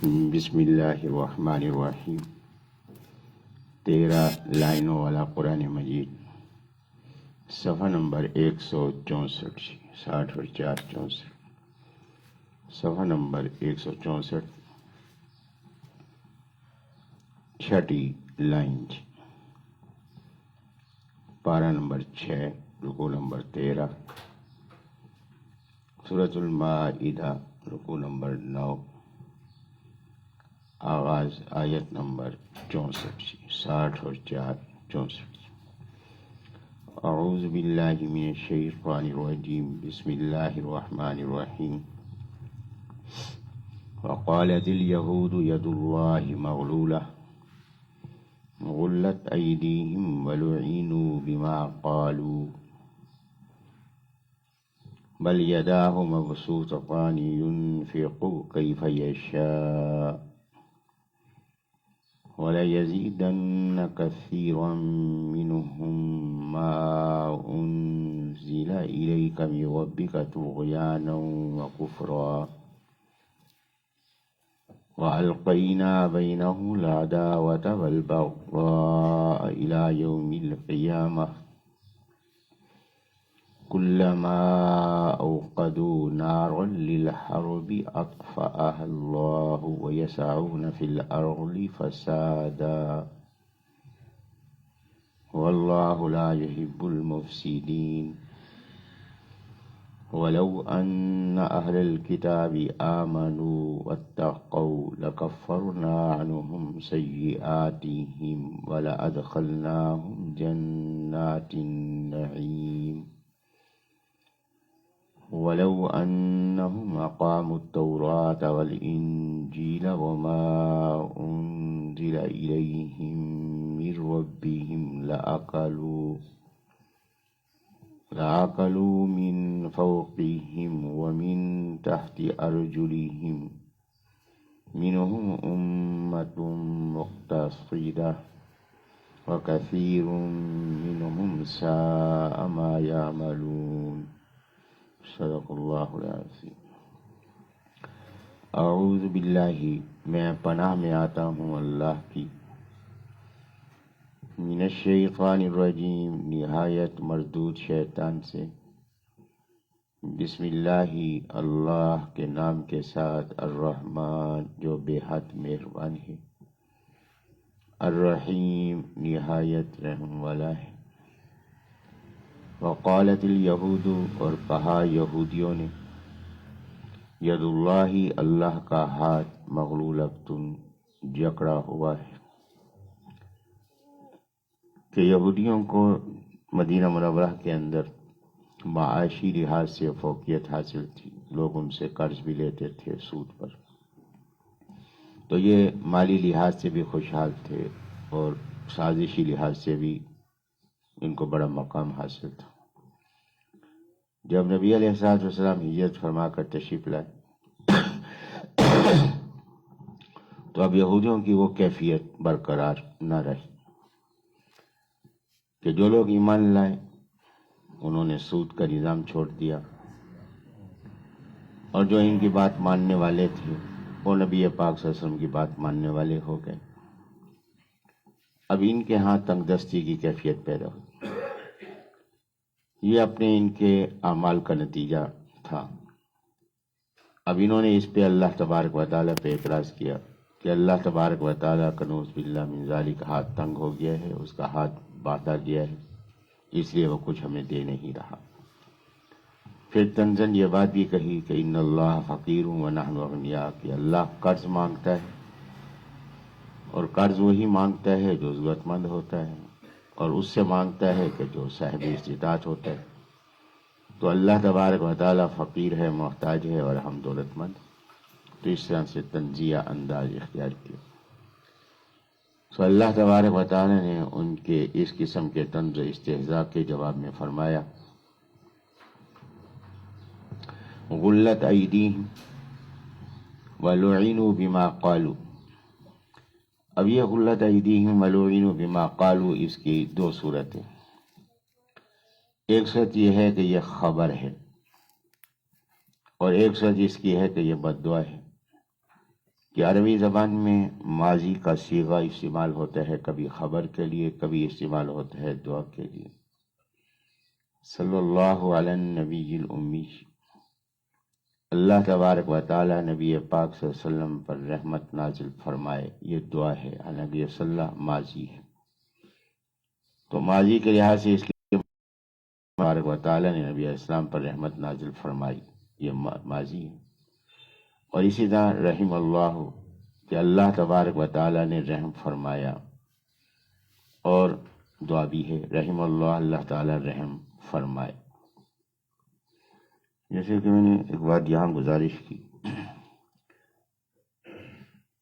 بسم اللہ الرحمن الرحیم 13 لائنوں والا قرآن مجید، صفحہ نمبر 164، 60 اور 4 64، صفحہ نمبر 164، چھٹی لائن، پارہ نمبر 6، رکوع نمبر 13، سورۃ المائدہ رکوع نمبر 9، آغاز آیت نمبر 64، 60 اور 4 64۔ اعوذ باللہ من الشیطان الرجیم، بسم اللہ الرحمن الرحیم۔ وقالت اليہود ید اللہ مغلولہ غلت ایدیہم ولعنوا بما قالوا بل یداہ مبسوطتان ينفق کیف یشاء وَلَيَزِيدَنَّ كَثِيرًا مِّنْهُم مَّا أُنزِلَ إِلَيْكَ مِن رَّبِّكَ طُغْيَانًا وَكُفْرًا وَأَلْقَيْنَا بَيْنَهُمُ الْعَدَاوَةَ وَالْبَغْضَاءَ إِلَى يَوْمِ الْقِيَامَةِ كُلَّمَا أَوْقَدُوا نَارًا لِلْحَرْبِ أَطْفَأَهَا اللَّهُ وَيَسْعَوْنَ فِي الْأَرْضِ فَسَادًا وَاللَّهُ لَا يُحِبُّ الْمُفْسِدِينَ وَلَوْ أَنَّ أَهْلَ الْكِتَابِ آمَنُوا وَاتَّقَوْا لَكَفَّرْنَا عَنْهُمْ سَيِّئَاتِهِمْ وَلَأَدْخَلْنَاهُمْ جَنَّاتِ النَّعِيمِ وَلَوْ أَنَّهُمْ أَقَامُوا التَّوْرَاةَ وَالْإِنْجِيلَ وَمَا أُنْزِلَ إِلَيْهِمْ مِنْ رَبِّهِمْ لَأَكَلُوا مِنْ فَوْقِهِمْ وَمِنْ تَحْتِ أَرْجُلِهِمْ مِنْهُمْ أُمَّةٌ مُقْتَصِدَةٌ وَكَثِيرٌ مِنْهُمْ سَاءَ مَا يَعْمَلُونَ۔ صدق اللہ العظیم۔ اعوذ باللہ، میں پناہ میں آتا ہوں اللہ کی، من الشیطان الرجیم، نہایت مردود شیطان سے، بسم اللہ، اللہ کے نام کے ساتھ، الرحمن جو بے حد مہربان ہے، الرحیم نہایت رحم والا ہے۔ وقالت الیہود، اور کہا یہودیوں نے، ید اللہ اللہ کا ہاتھ، مغلولۃ جکڑا ہوا ہے، کہ یہودیوں کو مدینہ منورہ کے اندر معاشی لحاظ سے فوقیت حاصل تھی، لوگ ان سے قرض بھی لیتے تھے سود پر، تو یہ مالی لحاظ سے بھی خوشحال تھے اور سازشی لحاظ سے بھی ان کو بڑا مقام حاصل تھا۔ جب نبی علیہ السلام ہجرت فرما کر تشریف لائے تو اب یہودیوں کی وہ کیفیت برقرار نہ رہی کہ جو لوگ ایمان لائے انہوں نے سود کا نظام چھوڑ دیا، اور جو ان کی بات ماننے والے تھے وہ نبی پاک صلی اللہ علیہ وسلم کی بات ماننے والے ہو گئے۔ اب ان کے ہاں تنگ دستی کی کیفیت پیدا ہوئی، یہ اپنے ان کے اعمال کا نتیجہ تھا۔ اب انہوں نے اس پہ اللہ تبارک و تعالیٰ پہ اعتراض کیا کہ اللہ تبارک و تعالیٰ کا نعوذ باللہ من ذالک ہاتھ تنگ ہو گیا ہے، اس کا ہاتھ باندھا گیا ہے، اس لیے وہ کچھ ہمیں دے نہیں رہا۔ پھر تنزن یہ بات بھی کہی کہ ان اللہ فقیر ونحن اغنیاء، کہ اللہ قرض مانگتا ہے، اور قرض وہی مانگتا ہے جو ضرورت مند ہوتا ہے، اور اس سے مانگتا ہے کہ جو صاحب استطاعت ہوتا ہے۔ تو اللہ تبارک و تعالیٰ فقیر ہے، محتاج ہے، اور ہم دولت مند، تو اس طرح سے تنزیہ انداز اختیار کیا۔ تو اللہ تبارک و تعالیٰ نے ان کے اس قسم کے طنز و استہزاء کے جواب میں فرمایا، غلت ایدیہم ولعنوا بما قالوا۔ اب یہ غلت ایدیہم ولعنوا بما قالوا، اس کی دو صورتیں، ایک صورت یہ ہے کہ یہ خبر ہے، اور ایک صورت اس کی ہے کہ یہ بد دعا ہے۔ کہ عربی زبان میں ماضی کا صیغہ استعمال ہوتا ہے کبھی خبر کے لیے، کبھی استعمال ہوتا ہے دعا کے لیے۔ صلی اللہ علی النبی الامی، اللہ تبارک و تعالی نبی پاک صلی اللہ علیہ وسلم پر رحمت نازل فرمائے، یہ دعا ہے، حالانکہ یہ صلی اللہ ماضی ہے، تو ماضی کے لحاظ سے اس کے تبارک و تعالی نے نبی اسلام پر رحمت نازل فرمائی، یہ ماضی ہے۔ اور اسی طرح رحم اللہ، کہ اللہ تبارک و تعالی نے رحم فرمایا، اور دعا بھی ہے رحم اللہ، اللہ تعالی رحم فرمائے۔ جیسے کہ میں نے ایک بات یہاں گزارش کی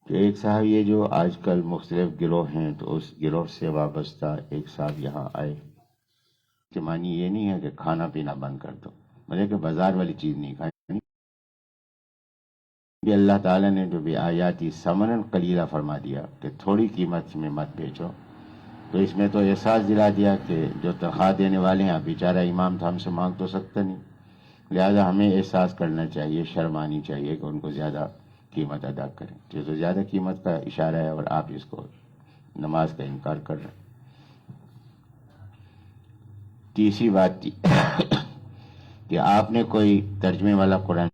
کہ ایک صاحب یہ جو آج کل مختلف گروہ ہیں، تو اس گروہ سے وابستہ ایک صاحب یہاں آئے کہ معنی یہ نہیں ہے کہ کھانا پینا بند کر دو، مطلب کہ بازار والی چیز نہیں کھانی، بھی اللہ تعالیٰ نے جو بھی آیاتی ثمناً قلیلہ فرما دیا کہ تھوڑی قیمت میں مت بیچو، تو اس میں تو احساس دلا دیا کہ جو تنخواہ دینے والے ہیں، بیچارہ امام تھا، ہم سے مانگ تو سکتا نہیں، لہذا ہمیں احساس کرنا چاہیے، شرم آنی چاہیے کہ ان کو زیادہ قیمت ادا کریں، یہ تو زیادہ قیمت کا اشارہ ہے اور آپ اس کو نماز کا انکار کر رہے ہیں۔ تیسری بات تھی کہ آپ نے کوئی ترجمے والا قرآن،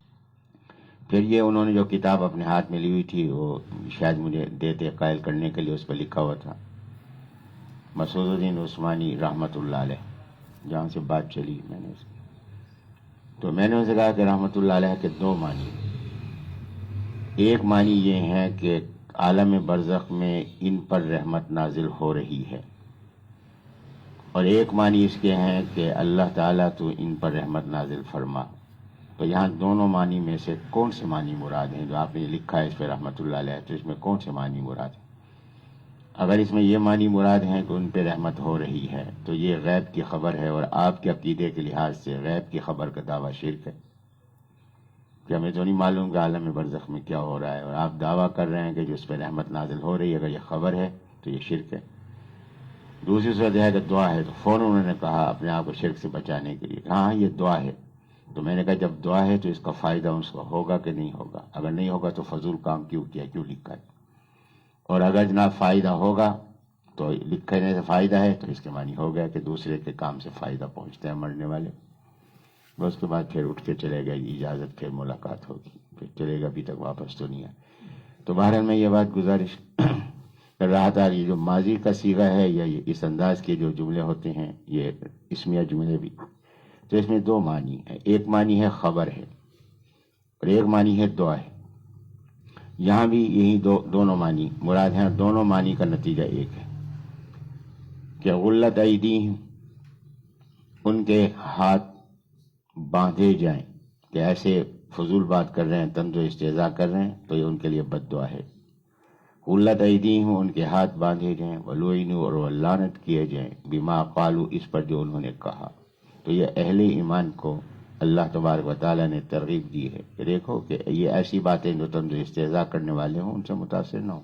پھر یہ انہوں نے جو کتاب اپنے ہاتھ میں لی ہوئی تھی وہ شاید مجھے دیتے قائل کرنے کے لیے، اس پہ لکھا ہوا تھا مسعود الدین عثمانی رحمۃ اللہ علیہ، جہاں سے بات چلی میں نے اس کی، تو میں نے اسے کہا کہ رحمۃ اللہ علیہ کے دو معنی، ایک معنی یہ ہے کہ عالم برزخ میں ان پر رحمت نازل ہو رہی ہے، اور ایک معنی اس کے ہیں کہ اللہ تعالیٰ تو ان پر رحمت نازل فرما۔ تو یہاں دونوں معنی میں سے کون سے معنی مراد ہیں جو آپ نے لکھا ہے اس پہ رحمۃ اللہ علیہ، تو اس میں کون سے معنی مراد ہیں؟ اگر اس میں یہ معنی مراد ہیں کہ ان پہ رحمت ہو رہی ہے، تو یہ غیب کی خبر ہے، اور آپ کے عقیدے کے لحاظ سے غیب کی خبر کا دعویٰ شرک ہے، کہ ہمیں تو نہیں معلوم کہ عالم برزخ میں کیا ہو رہا ہے، اور آپ دعویٰ کر رہے ہیں کہ جو اس پہ رحمت نازل ہو رہی ہے اگر یہ خبر ہے تو یہ شرک ہے۔ دوسری صورت ہے کہ دعا ہے، تو فوراً انہوں نے کہا اپنے آپ کو شرک سے بچانے کے لیے، ہاں یہ دعا ہے، تو میں نے کہا جب دعا ہے تو اس کا فائدہ اس کو ہوگا کہ نہیں ہوگا؟ اگر نہیں ہوگا تو فضول کام کیوں کیا، کیوں لکھا ہے؟ اور اگر جناب فائدہ ہوگا تو لکھنے سے فائدہ ہے، تو اس کے معنی ہو گیا کہ دوسرے کے کام سے فائدہ پہنچتا ہے مرنے والے۔ اس کے بعد پھر اٹھ کے چلے گئے، اجازت پھر ملاقات ہوگی، پھر چلے گا، ابھی تک واپس تو نہیں آیا۔ تو بہرحال میں یہ بات گزارش کر رہا تھا، یہ جو ماضی کا صیغہ ہے یا یہ اس انداز کے جو جملے ہوتے ہیں، یہ اسمیہ جملے بھی، تو اس میں دو معنی ہے، ایک معنی ہے خبر ہے اور ایک معنی ہے دعا ہے۔ یہاں بھی یہی دونوں معنی مراد ہیں، اور دونوں معنی کا نتیجہ ایک ہے کہ غلت ایدیہم، ان کے ہاتھ باندھے جائیں، کہ ایسے فضول بات کر رہے ہیں، طنز و استہزاء کر رہے ہیں، تو یہ ان کے لیے بد دعا ہے۔ غلت ایدیہم، ان کے ہاتھ باندھے جائیں، ولعنوا، اور وہ لعنت کیے جائیں، بما قالوا، اس پر جو انہوں نے کہا۔ تو یہ اہل ایمان کو اللہ تبارک و تعالیٰ نے ترغیب دی ہے کہ دیکھو کہ یہ ایسی باتیں جو طنز و استہزاء کرنے والے ہوں ان سے متاثر نہ ہو،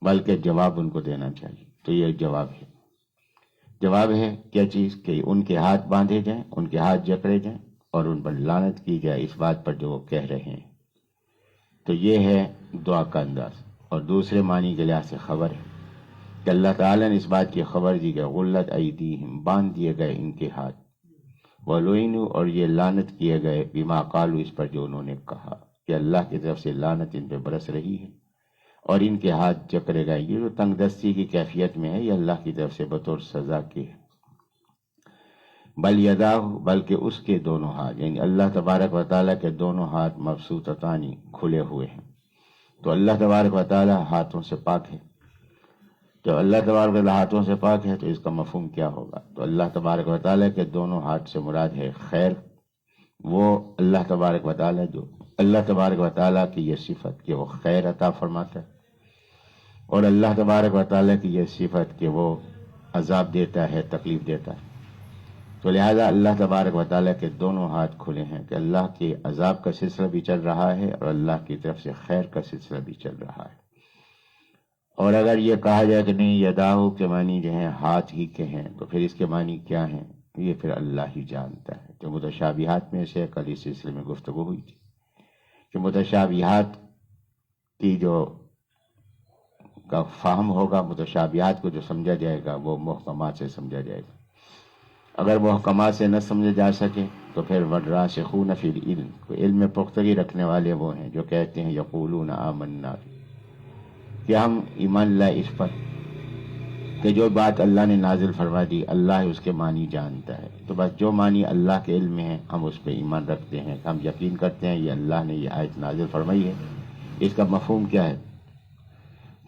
بلکہ جواب ان کو دینا چاہیے۔ تو یہ جواب ہے، جواب ہے کیا چیز؟ کہ ان کے ہاتھ باندھے جائیں، ان کے ہاتھ جکڑے جائیں، اور ان پر لعنت کی جائے اس بات پر جو وہ کہہ رہے ہیں۔ تو یہ ہے دعا کا انداز، اور دوسرے معنی کے لحاظ سے خبر ہے کہ اللہ تعالیٰ نے اس بات کی خبر دی کہ غلت ایدیہم، باندھ دیے گئے ان کے ہاتھ، وَلُعِنُوا، اور یہ لعنت کیے گئے، بما قالوا، اس پر جو انہوں نے کہا، کہ اللہ کی طرف سے لعنت ان پہ برس رہی ہے، اور ان کے ہاتھ جکڑے گئے۔ یہ جو تنگ دستی کی کیفیت میں ہے، یہ اللہ کی طرف سے بطور سزا کی ہے۔ بل یداہ، بلکہ اس کے دونوں ہاتھ، یعنی اللہ تبارک و تعالیٰ کے دونوں ہاتھ مبسوطتان، کھلے ہوئے ہیں۔ تو اللہ تبارک و تعالیٰ ہاتھوں سے پاک ہے، تو اللہ تبارک و تعالیٰ ہاتھوں سے پاک ہے، تو اس کا مفہوم کیا ہوگا؟ تو اللہ تبارک و تعالیٰ کے دونوں ہاتھ سے مراد ہے خیر، وہ اللہ تبارک و تعالیٰ جو اللہ تبارک و تعالیٰ کی یہ صفت کہ وہ خیر عطا فرماتا ہے، اور اللہ تبارک و تعالیٰ کی یہ صفت کہ وہ عذاب دیتا ہے، تکلیف دیتا ہے۔ تو لہذا اللہ تبارک و تعالیٰ کے دونوں ہاتھ کھلے ہیں کہ اللہ کے عذاب کا سلسلہ بھی چل رہا ہے اور اللہ کی طرف سے خیر کا سلسلہ بھی چل رہا ہے۔ اور اگر یہ کہا جائے کہ نہیں یداہو کے معنی جو ہیں ہاتھ ہی کے ہیں، تو پھر اس کے معنی کیا ہیں؟ یہ پھر اللہ ہی جانتا ہے۔ جو متشابہات میں سے کل اس سلسلے میں گفتگو ہوئی تھی کہ متشابہات کی جو کا فہم ہوگا، متشابہات کو جو سمجھا جائے گا وہ محکمات سے سمجھا جائے گا. اگر محکمات سے نہ سمجھے جا سکے تو پھر والراسخون فی العلم، علم میں پختگی رکھنے والے وہ ہیں جو کہتے ہیں یقولون آمنا، کہ ہم ایمان لائے اس پر کہ جو بات اللہ نے نازل فرما دی اللہ اس کے معنی جانتا ہے. تو بس جو معنی اللہ کے علم میں ہے ہم اس پہ ایمان رکھتے ہیں، ہم یقین کرتے ہیں یہ اللہ نے یہ آیت نازل فرمائی ہے. اس کا مفہوم کیا ہے؟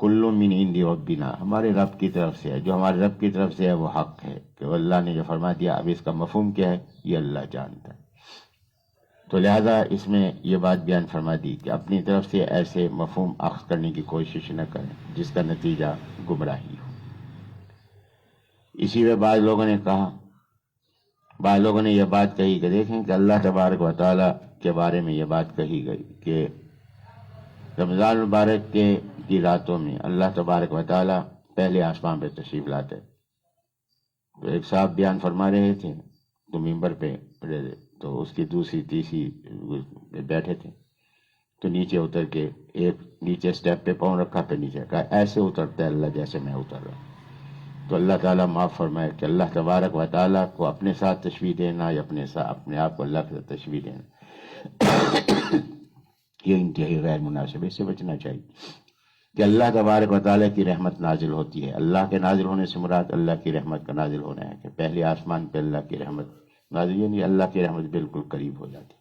کل من عند ربنا، ہمارے رب کی طرف سے ہے، جو ہمارے رب کی طرف سے ہے وہ حق ہے کہ اللہ نے جو فرما دیا. اب اس کا مفہوم کیا ہے یہ اللہ جانتا ہے. تو لہذا اس میں یہ بات بیان فرما دی کہ اپنی طرف سے ایسے مفہوم اخذ کرنے کی کوشش نہ کریں جس کا نتیجہ گمراہی ہو. اسی میں بعض لوگوں نے کہا، بعض لوگوں نے یہ بات کہی کہ دیکھیں کہ اللہ تبارک و تعالیٰ کے بارے میں یہ بات کہی گئی کہ رمضان المبارک کی راتوں میں اللہ تبارک و تعالیٰ پہلے آسمان پہ تشریف لاتے. تو ایک صاحب بیان فرما رہے تھے تو ممبر پہ تو اس کی دوسری تیسری بیٹھے تھے تو نیچے اتر کے ایک نیچے سٹیپ پہ پاؤں رکھا، پہ نیچے کہا ایسے اترتا ہے اللہ جیسے میں اتر رہا. تو اللہ تعالیٰ معاف فرمائے کہ اللہ تبارک و تعالیٰ کو اپنے ساتھ تشبیہ دینا یا اپنے آپ کو اللہ کے ساتھ تشبیہ دینا یہ انتہائی غیر مناسب ہے. اس سے بچنا چاہیے کہ اللہ تبارک و تعالیٰ کی رحمت نازل ہوتی ہے. اللہ کے نازل ہونے سے مراد اللہ کی رحمت کا نازل ہونا ہے کہ پہلے آسمان پہ اللہ کی رحمت نازل، یعنی اللہ کی رحمت بالکل قریب ہو جاتی.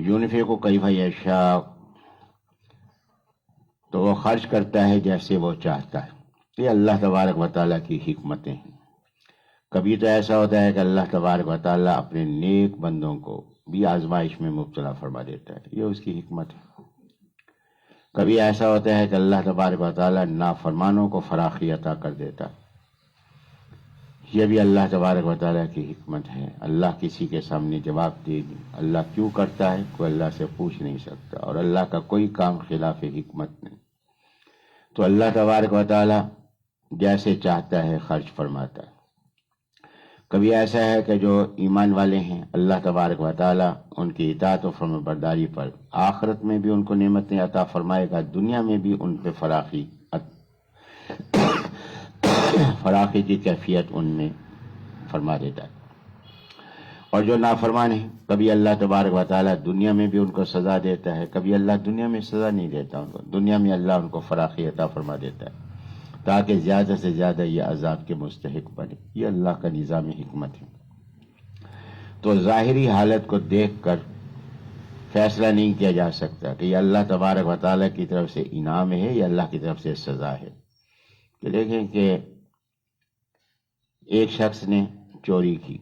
یونفق کیف یشاء، تو وہ خرچ کرتا ہے جیسے وہ چاہتا ہے. یہ اللہ تبارک و تعالیٰ کی حکمتیں ہیں. کبھی تو ایسا ہوتا ہے کہ اللہ تبارک و تعالیٰ اپنے نیک بندوں کو بھی آزمائش میں مبتلا فرما دیتا ہے، یہ اس کی حکمت ہے. کبھی ایسا ہوتا ہے کہ اللہ تبارک و تعالیٰ نافرمانوں کو فراخی عطا کر دیتا، یہ بھی اللہ تبارک و تعالیٰ کی حکمت ہے. اللہ کسی کے سامنے جواب دے گی. اللہ کیوں کرتا ہے کوئی اللہ سے پوچھ نہیں سکتا، اور اللہ کا کوئی کام خلاف حکمت نہیں. تو اللہ تبارک و تعالیٰ جیسے چاہتا ہے خرچ فرماتا ہے. کبھی ایسا ہے کہ جو ایمان والے ہیں اللہ تبارک و تعالیٰ ان کی اطاعت و فرم برداری پر آخرت میں بھی ان کو نعمتیں عطا فرمائے گا، دنیا میں بھی ان پہ فراخی کی کیفیت ان میں فرما دیتا ہے. اور جو نافرمان ہیں کبھی اللہ تبارک و تعالیٰ دنیا میں بھی ان کو سزا دیتا ہے، کبھی اللہ دنیا میں سزا نہیں دیتا ان کو، دنیا میں اللہ ان کو فراخی عطا فرما دیتا ہے تاکہ زیادہ سے زیادہ یہ عذاب کے مستحق بنے. یہ اللہ کا نظام حکمت ہے. تو ظاہری حالت کو دیکھ کر فیصلہ نہیں کیا جا سکتا کہ یہ اللہ تبارک و تعالیٰ کی طرف سے انعام ہے یا اللہ کی طرف سے سزا ہے. کہ دیکھیں کہ ایک شخص نے چوری کی،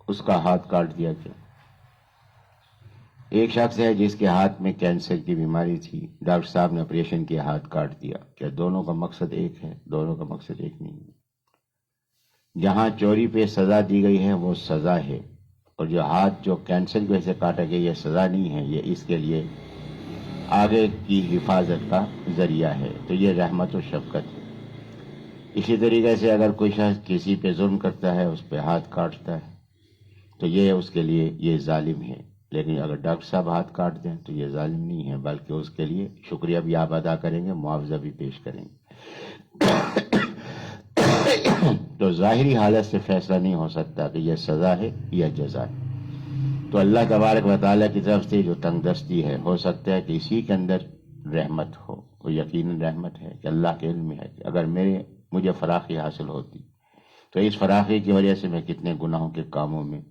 اس کا ہاتھ کاٹ دیا گیا. ایک شخص ہے جس کے ہاتھ میں کینسر کی بیماری تھی، ڈاکٹر صاحب نے آپریشن کیا، ہاتھ کاٹ دیا. کیا دونوں کا مقصد ایک ہے؟ دونوں کا مقصد ایک نہیں ہے. جہاں چوری پہ سزا دی گئی ہے وہ سزا ہے، اور جو ہاتھ جو کینسر کی وجہ سے کاٹا گیا یہ سزا نہیں ہے، یہ اس کے لیے آگے کی حفاظت کا ذریعہ ہے. تو یہ رحمت و شفقت ہے. اسی طریقے سے اگر کوئی شخص کسی پہ ظلم کرتا ہے، اس پہ ہاتھ کاٹتا ہے، تو یہ اس کے لیے یہ ظالم ہے. لیکن اگر ڈاکٹر صاحب ہاتھ کاٹ دیں تو یہ ظالم نہیں ہے، بلکہ اس کے لیے شکریہ بھی آپ ادا کریں گے، معاوضہ بھی پیش کریں گے. تو ظاہری حالت سے فیصلہ نہیں ہو سکتا کہ یہ سزا ہے یا جزا ہے. تو اللہ تبارک و تعالیٰ کی طرف سے جو تنگ دستی ہے، ہو سکتا ہے کہ اسی کے اندر رحمت ہو. وہ یقیناً رحمت ہے کہ اللہ کے علم میں ہے کہ اگر مجھے فراخی حاصل ہوتی تو اس فراخی کی وجہ سے میں کتنے گناہوں کے کاموں میں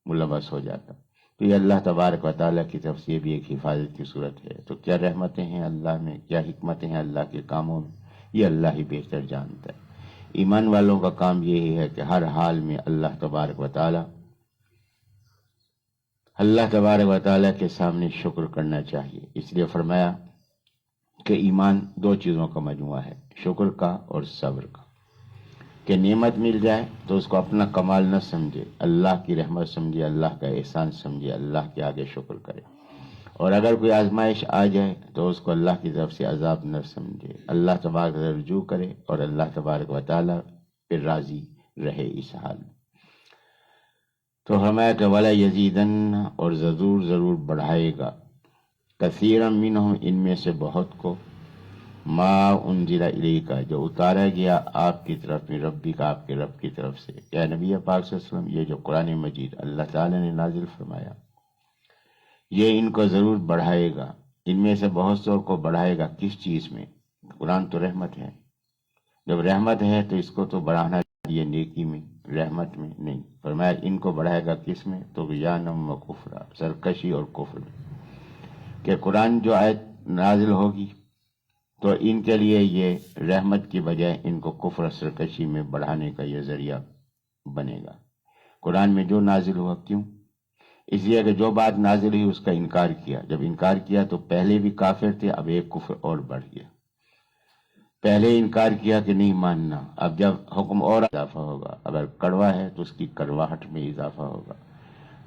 ملوث ہو جاتا. تو یہ اللہ تبارک و تعالیٰ کی طرف سے یہ بھی ایک حفاظت کی صورت ہے. تو کیا رحمتیں ہیں اللہ میں، کیا حکمتیں ہیں اللہ کے کاموں میں، یہ اللہ ہی بہتر جانتا ہے. ایمان والوں کا کام یہی ہے کہ ہر حال میں اللہ تبارک و تعالیٰ کے سامنے شکر کرنا چاہیے. اس لیے فرمایا کہ ایمان دو چیزوں کا مجموعہ ہے، شکر کا اور صبر کا. کہ نعمت مل جائے تو اس کو اپنا کمال نہ سمجھے، اللہ کی رحمت سمجھے، اللہ کا احسان سمجھے، اللہ کے آگے شکر کرے. اور اگر کوئی آزمائش آ جائے تو اس کو اللہ کی طرف سے عذاب نہ سمجھے، اللہ تبارک و تعالی رجوع کرے اور اللہ تبارک و تعالی پھر راضی رہے اس حال میں۔ تو فرمایا کہ وَلَا يَزِيدَنَّ، اور ضرور بڑھائے گا، کثیرا منہم، ان میں سے بہت کو، ما انزل الیک، جو اتارا گیا آپ کی طرف میں ربی کا، آپ کے رب کی طرف سے، یا نبی پاک صلی اللہ علیہ وسلم، یہ جو قرآن مجید اللہ تعالی نے نازل فرمایا یہ ان کو ضرور بڑھائے گا، ان میں سے بہت سو کو بڑھائے گا۔ کس چیز میں؟ قرآن تو رحمت ہے، جب رحمت ہے تو اس کو تو بڑھانا چاہیے نیکی میں، رحمت میں نہیں۔ فرمایا ان کو بڑھائے گا کس میں؟ طغیانم و کفرا، سرکشی اور کفر میں، کہ قرآن جو آیت نازل ہوگی تو ان کے لیے یہ رحمت کی بجائے ان کو کفر و سرکشی میں بڑھانے کا یہ ذریعہ بنے گا۔ قرآن میں جو نازل ہوا، کیوں؟ اس لیے کہ جو بات نازل ہوئی اس کا انکار کیا، جب انکار کیا تو پہلے بھی کافر تھے، اب ایک کفر اور بڑھ گیا۔ پہلے انکار کیا کہ نہیں ماننا، اب جب حکم اور اضافہ ہوگا، اگر کڑوا ہے تو اس کی کڑواہٹ میں اضافہ ہوگا۔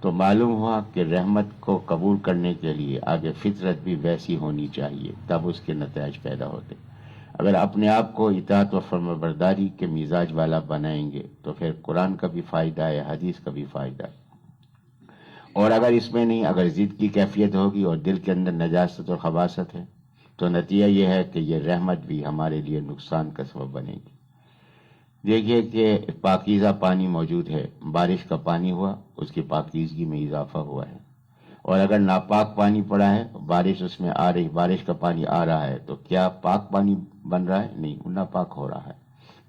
تو معلوم ہوا کہ رحمت کو قبول کرنے کے لیے آگے فطرت بھی ویسی ہونی چاہیے، تب اس کے نتائج پیدا ہوتے۔ اگر اپنے آپ کو اطاعت و فرمانبرداری کے مزاج والا بنائیں گے تو پھر قرآن کا بھی فائدہ ہے، حدیث کا بھی فائدہ ہے۔ اور اگر اس میں نہیں، اگر ضد کی کیفیت ہوگی اور دل کے اندر نجاست اور خباثت ہے تو نتیجہ یہ ہے کہ یہ رحمت بھی ہمارے لیے نقصان کا سبب بنے گی۔ دیکھیے کہ پاکیزہ پانی موجود ہے، بارش کا پانی ہوا، اس کی پاکیزگی میں اضافہ ہوا ہے، اور اگر ناپاک پانی پڑا ہے، بارش اس میں آ رہی، بارش کا پانی آ رہا ہے، تو کیا پاک پانی بن رہا ہے؟ نہیں، وہ ناپاک ہو رہا ہے،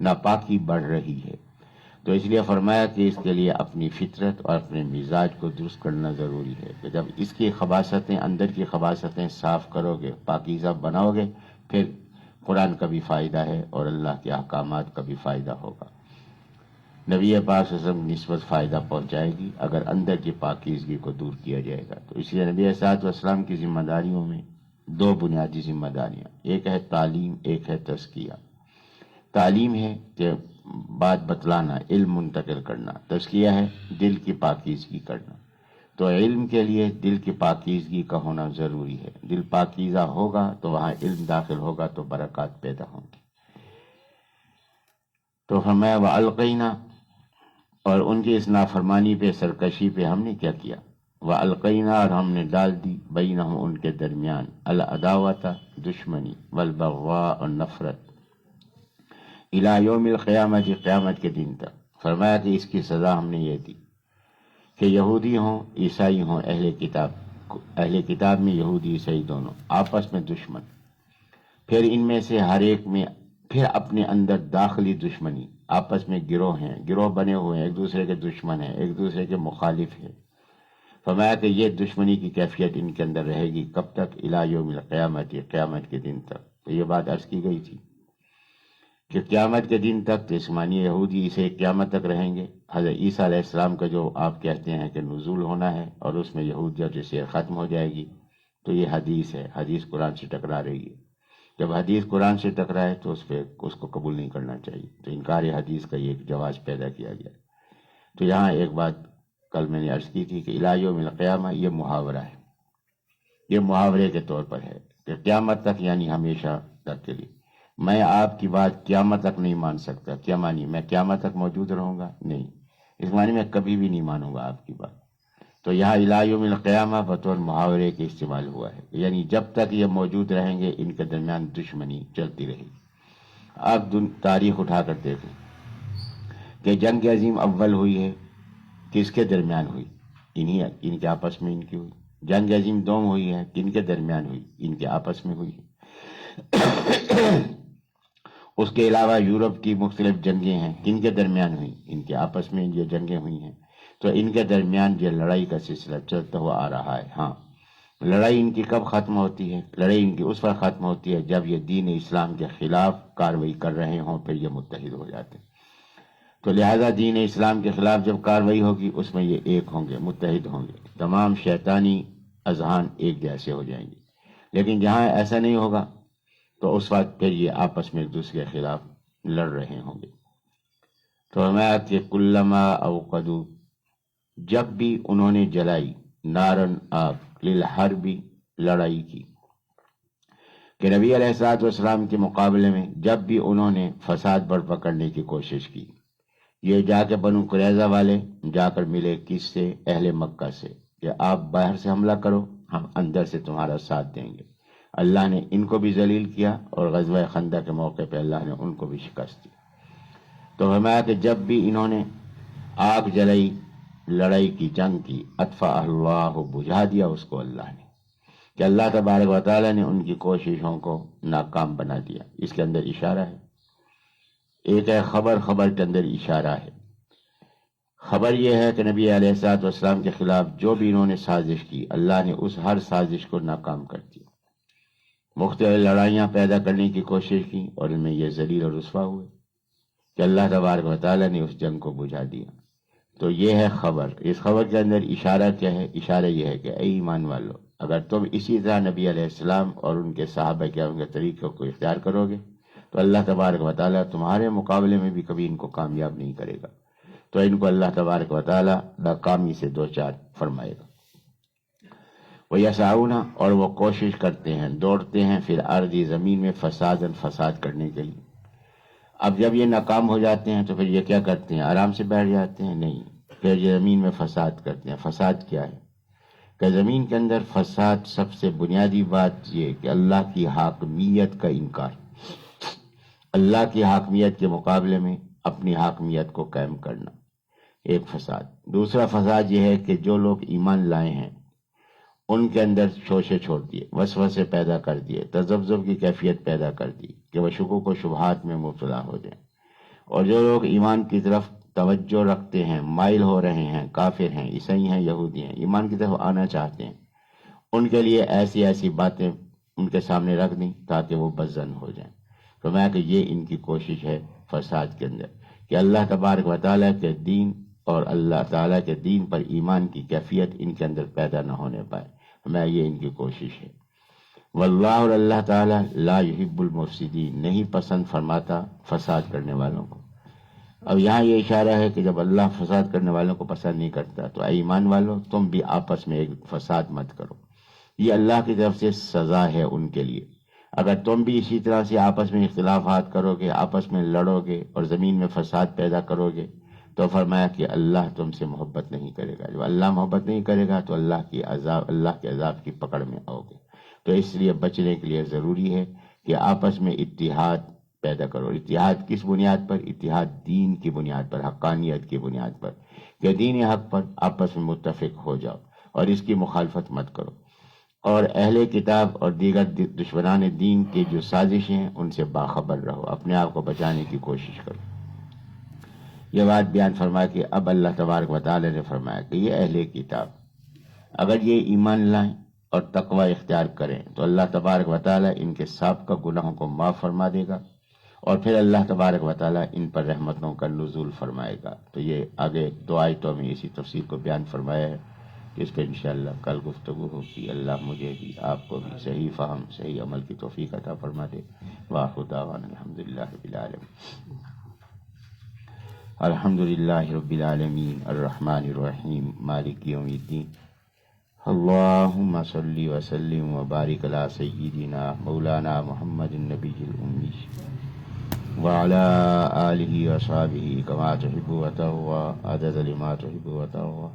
ناپاکی بڑھ رہی ہے۔ تو اس لیے فرمایا کہ اس کے لیے اپنی فطرت اور اپنے مزاج کو درست کرنا ضروری ہے، کہ جب اس کی خباثتیں، اندر کی خباثتیں صاف کرو گے، پاکیزہ بناؤ گے، پھر قرآن کا بھی فائدہ ہے اور اللہ کے احکامات کا بھی فائدہ ہوگا۔ نبی پاک صلی اللہ علیہ وسلم نسبت فائدہ پہنچائے گی اگر اندر کی پاکیزگی کو دور کیا جائے گا۔ تو اس لیے نبی صلی اللہ علیہ وسلم کی ذمہ داریوں میں دو بنیادی ذمہ داریاں، ایک ہے تعلیم، ایک ہے تزکیہ۔ تعلیم ہے کہ بات بتلانا، علم منتقل کرنا، تزکیہ ہے دل کی پاکیزگی کرنا۔ تو علم کے لیے دل کی پاکیزگی کا ہونا ضروری ہے، دل پاکیزہ ہوگا تو وہاں علم داخل ہوگا تو برکات پیدا ہوں گی۔ تو ہمیں وَأَلْقَيْنَا، اور ان کی اس نافرمانی پہ، سرکشی پہ ہم نے کیا کیا؟ وَأَلْقَيْنَا، اور ہم نے ڈال دی، بینہم، ان کے درمیان، العداوۃ، دشمنی، والبغضاء، اور نفرت، الی یوم القیامت، قیامت کے دن تک۔ فرمایا کہ اس کی سزا ہم نے یہ دی کہ یہودی ہوں، عیسائی ہوں، اہل کتاب میں یہودی عیسائی دونوں آپس میں دشمن، پھر ان میں سے ہر ایک میں پھر اپنے اندر داخلی دشمنی، آپس میں گروہ ہیں، گروہ بنے ہوئے ہیں، ایک دوسرے کے دشمن ہیں، ایک دوسرے کے مخالف ہیں۔ فرمایا کہ یہ دشمنی کی کیفیت ان کے اندر رہے گی، کب تک؟ الی یوم القیامت، قیامت کے دن تک۔ تو یہ بات عرض کی گئی تھی کہ قیامت کے دن تک تو اسمانی یہودی اسے قیامت تک رہیں گے۔ حضرت عیسیٰ علیہ السلام کا جو آپ کہتے ہیں کہ نزول ہونا ہے اور اس میں یہودیت جیسے ختم ہو جائے گی، تو یہ حدیث ہے، حدیث قرآن سے ٹکرا رہی ہے۔ جب حدیث قرآن سے ٹکرائے تو اس کو قبول نہیں کرنا چاہیے، تو انکار حدیث کا یہ ایک جواز پیدا کیا گیا۔ تو یہاں ایک بات کل میں نے عرض کی تھی کہ الی یوم القیامہ یہ محاورہ ہے، یہ محاورے کے طور پر ہے کہ قیامت تک یعنی ہمیشہ تک کے لیے۔ میں آپ کی بات قیامت تک نہیں مان سکتا، کیا مانی؟ میں قیامت تک موجود رہوں گا؟ نہیں، اس معنی میں کبھی بھی نہیں مانوں گا آپ کی بات۔ تو یہاں الی یوم القیامہ بطور محاورے کے استعمال ہوا ہے، یعنی جب تک یہ موجود رہیں گے ان کے درمیان دشمنی چلتی رہے گی۔ آپ تاریخ اٹھا کر دیکھیں کہ جنگ عظیم اول ہوئی ہے، کس کے درمیان ہوئی؟ ان کے آپس میں ان کی ہوئی۔ جنگ عظیم دوم ہوئی ہے، کن کے درمیان ہوئی؟ ان کے آپس میں ہوئی ہے۔ اس کے علاوہ یورپ کی مختلف جنگیں ہیں، کن کے درمیان ہوئی؟ ان کے آپس میں یہ جنگیں ہوئی ہیں۔ تو ان کے درمیان یہ لڑائی کا سلسلہ چلتا ہوا آ رہا ہے۔ ہاں، لڑائی ان کی کب ختم ہوتی ہے؟ لڑائی ان کی اس وقت ختم ہوتی ہے جب یہ دین اسلام کے خلاف کارروائی کر رہے ہوں، پھر یہ متحد ہو جاتے ہیں۔ تو لہذا دین اسلام کے خلاف جب کارروائی ہوگی اس میں یہ ایک ہوں گے، متحد ہوں گے، تمام شیطانی اذہان ایک جیسے ہو جائیں گے۔ لیکن جہاں ایسا نہیں ہوگا تو اس وقت پھر یہ آپس میں ایک دوسرے کے خلاف لڑ رہے ہوں گے۔ تو ہمیں کہ کلما اوقدو، جب بھی انہوں نے جلائی، نارن آگ، للحربی، لڑائی کی کہ نبی علیہ الصلوۃ والسلام کے مقابلے میں جب بھی انہوں نے فساد برپا کرنے کی کوشش کی، یہ جا کے بنو قریظہ والے جا کر ملے کس سے؟ اہل مکہ سے، کہ آپ باہر سے حملہ کرو، ہم اندر سے تمہارا ساتھ دیں گے۔ اللہ نے ان کو بھی ذلیل کیا، اور غزوہ خندق کے موقع پہ اللہ نے ان کو بھی شکست دی۔ تو فرمایا کہ جب بھی انہوں نے آگ جلائی، لڑائی کی، جنگ کی، اطفا اللہ، بجھا دیا اس کو اللہ نے، کہ اللہ تبارک و تعالیٰ نے ان کی کوششوں کو ناکام بنا دیا۔ اس کے اندر اشارہ ہے، ایک ہے خبر، خبر کے اندر اشارہ ہے۔ خبر یہ ہے کہ نبی علیہ الصلوۃ والسلام کے خلاف جو بھی انہوں نے سازش کی، اللہ نے اس ہر سازش کو ناکام کر دیا۔ مختلف لڑائیاں پیدا کرنے کی کوشش کی، اور ان میں یہ ذلیل اور رسوا ہوئے کہ اللہ تبارک و تعالیٰ نے اس جنگ کو بجھا دیا۔ تو یہ ہے خبر۔ اس خبر کے اندر اشارہ کیا ہے؟ اشارہ یہ ہے کہ اے ایمان والو، اگر تم اسی طرح نبی علیہ السلام اور ان کے صحابہ کے ان کے طریقوں کو اختیار کرو گے تو اللہ تبارک و تعالیٰ تمہارے مقابلے میں بھی کبھی ان کو کامیاب نہیں کرے گا۔ تو ان کو اللہ تبارک و تعالیٰ ناکامی سے دوچار فرمائے گا۔ وہ یسعون، اور وہ کوشش کرتے ہیں، دوڑتے ہیں، پھر ارضی زمین میں فسادن، فساد کرنے کے لیے۔ اب جب یہ ناکام ہو جاتے ہیں تو پھر یہ کیا کرتے ہیں؟ آرام سے بیٹھ جاتے ہیں؟ نہیں، پھر یہ زمین میں فساد کرتے ہیں۔ فساد کیا ہے؟ کہ زمین کے اندر فساد سب سے بنیادی بات یہ کہ اللہ کی حاکمیت کا انکار، اللہ کی حاکمیت کے مقابلے میں اپنی حاکمیت کو قائم کرنا، ایک فساد۔ دوسرا فساد یہ ہے کہ جو لوگ ایمان لائے ہیں ان کے اندر شوشے چھوڑ دیے، وسوسے پیدا کر دیے، تذبذب کی کیفیت پیدا کر دی کہ وہ شکوک و شبہات میں مبتلا ہو جائیں۔ اور جو لوگ ایمان کی طرف توجہ رکھتے ہیں، مائل ہو رہے ہیں، کافر ہیں، عیسائی ہیں، یہودی ہیں، ایمان کی طرف آنا چاہتے ہیں، ان کے لیے ایسی ایسی باتیں ان کے سامنے رکھ دیں تاکہ وہ بدظن ہو جائیں۔ تو میں کہ یہ ان کی کوشش ہے فساد کے اندر، کہ اللہ تبارک و تعالیٰ کے دین اور اللہ تعالیٰ کے دین پر ایمان کی کیفیت ان کے اندر پیدا نہ ہونے پائے۔ میں یہ ان کی کوشش ہے۔ واللہ، اور اللہ تعالیٰ لا یحب المفسدین، نہیں پسند فرماتا فساد کرنے والوں کو۔ اب یہاں یہ اشارہ ہے کہ جب اللہ فساد کرنے والوں کو پسند نہیں کرتا تو اے ایمان والو، تم بھی آپس میں ایک فساد مت کرو۔ یہ اللہ کی طرف سے سزا ہے ان کے لیے۔ اگر تم بھی اسی طرح سے آپس میں اختلافات کرو گے، آپس میں لڑو گے اور زمین میں فساد پیدا کرو گے تو فرمایا کہ اللہ تم سے محبت نہیں کرے گا۔ جب اللہ محبت نہیں کرے گا تو اللہ کے عذاب کی پکڑ میں آؤ گے۔ تو اس لیے بچنے کے لیے ضروری ہے کہ آپس میں اتحاد پیدا کرو۔ اتحاد کس بنیاد پر؟ اتحاد دین کی بنیاد پر، حقانیت کی بنیاد پر، کہ دین حق پر آپس میں متفق ہو جاؤ اور اس کی مخالفت مت کرو۔ اور اہل کتاب اور دیگر دشمنان دین کی جو سازشیں ہیں ان سے باخبر رہو، اپنے آپ کو بچانے کی کوشش کرو۔ یہ بات بیان فرمایا کہ اب اللہ تبارک و تعالی نے فرمایا کہ یہ اہل کتاب اگر یہ ایمان لائیں اور تقوی اختیار کریں تو اللہ تبارک و تعالی ان کے سابقہ گناہوں کو معاف فرما دے گا، اور پھر اللہ تبارک و تعالی ان پر رحمتوں کا نزول فرمائے گا۔ تو یہ آگے 2 آیتوں میں اسی تفسیر کو بیان فرمایا ہے، اس پہ انشاءاللہ کل گفتگو ہوگی۔ اللہ مجھے بھی آپ کو بھی صحیح فہم، صحیح عمل کی توفیق عطا فرما دے۔ وآخر دعوانا الحمدللہ رب العالمین۔ الحمدللہ رب العالمین الرحمن الرحیم مالک یوم الدین۔ اللہم صلی وسلم وبارک علی سیدنا مولانا محمد النبی الأمی وعلى آلہ وصحبہ کما تحب وترضى عدد لما تحب وترضى۔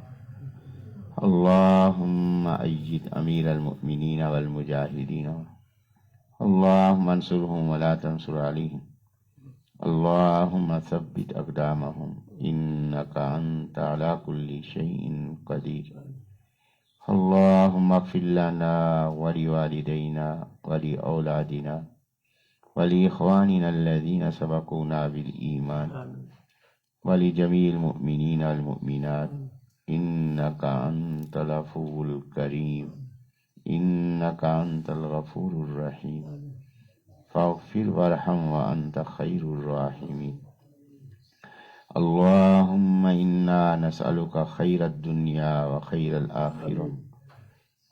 اللهم أيد أمير المؤمنين والمجاهدين، اللهم انصرهم ولا تنصر عليهم، اللهم ثبت أقدامهم إنك أنت على كل شيء قدير، اللهم اغفر لنا ولوالدينا ولأولادنا ولإخواننا الذين سبقونا بالإيمان ولجميع المؤمنين والمؤمنات إنك أنت العفو الكريم، إنك أنت الغفور الرحيم، فاغفر وارحم وأنت خير الراحمين۔ اللهم إنا نسألك خير الدنيا وخير الآخرة،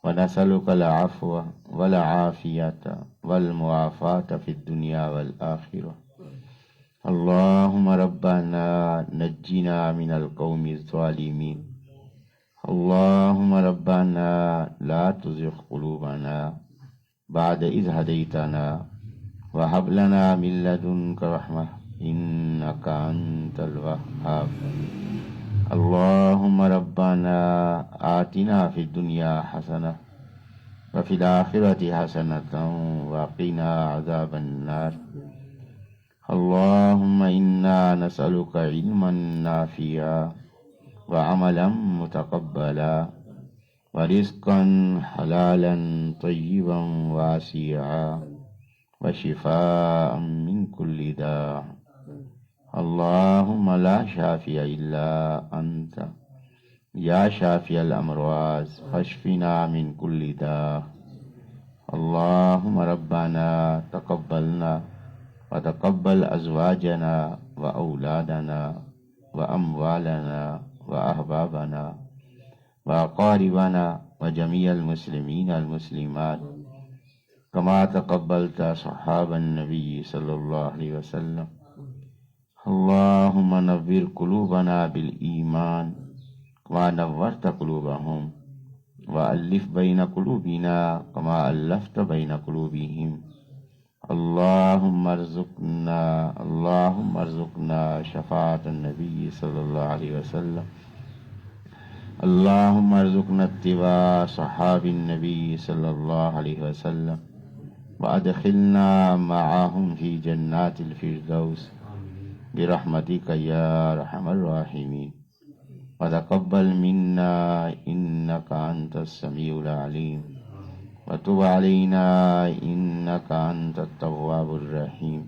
ونسألك العفو والعافية والمعافاة في الدنيا والآخرة۔ اللهم ربنا نجنا من القوم الظالمين، اللهم ربنا لا تزغ قلوبنا بعد إذ هديتنا وهب لنا من لدنك رحمة إنك أنت الوهاب. اللهم ربنا آتنا في الدنيا حسنة وفي الآخرة حسنة وقنا عذاب النار. اللهم إنا نسألك علما نافعا وعملا متقبلا ورزقا حلالا طيبا واسعا وشفاء من كل داء. اللهم لا شافي إلا أنت يا شافي الأمراض فاشفنا من كل داء. اللهم ربنا تقبلنا وتقبل أزواجنا وأولادنا وأموالنا وأحبابنا وأقاربنا وجميع المسلمين المسلمات كما تقبلت صحاب النبي صلى الله عليه وسلم. اللهم نور قلوبنا بالإيمان كما نورت قلوبهم وألف بين قلوبنا كما ألفت بين قلوبهم. اللهم ارزقنا شفاعة النبي صلى الله عليه وسلم. اللهم ارزقنا اتباع صحاب النبي صلى الله عليه وسلم وأدخلنا معهم في جنات الفردوس برحمتك يا أرحم الراحمين. وتقبل منا إنك أنت السميع العليم وتب علينا إنك أنت التواب الرحيم.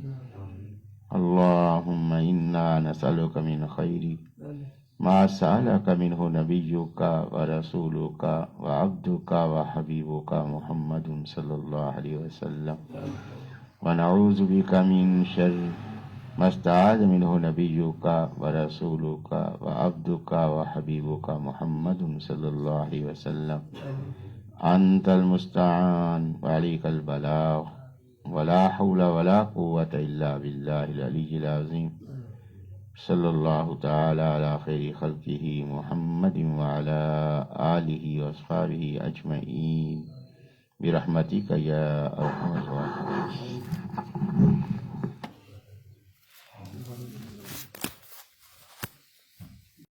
اللهم إنا نسألك من خير ما سألك منه نبيك ورسولك وعبدك وحبيبك محمد صلى الله عليه وسلم، ونعوذ بك من شر ما استعاذ منه نبيك ورسولك وعبدك وحبيبك محمد صلى الله عليه وسلم. أنت المستعان وعليك البلاغ ولا حول ولا قوة إلا بالله العلي العظيم. صلى الله تعالى على خير خلقه محمد وعلى آله وأصحابه أجمعين برحمتك يا أرحم الراحمين.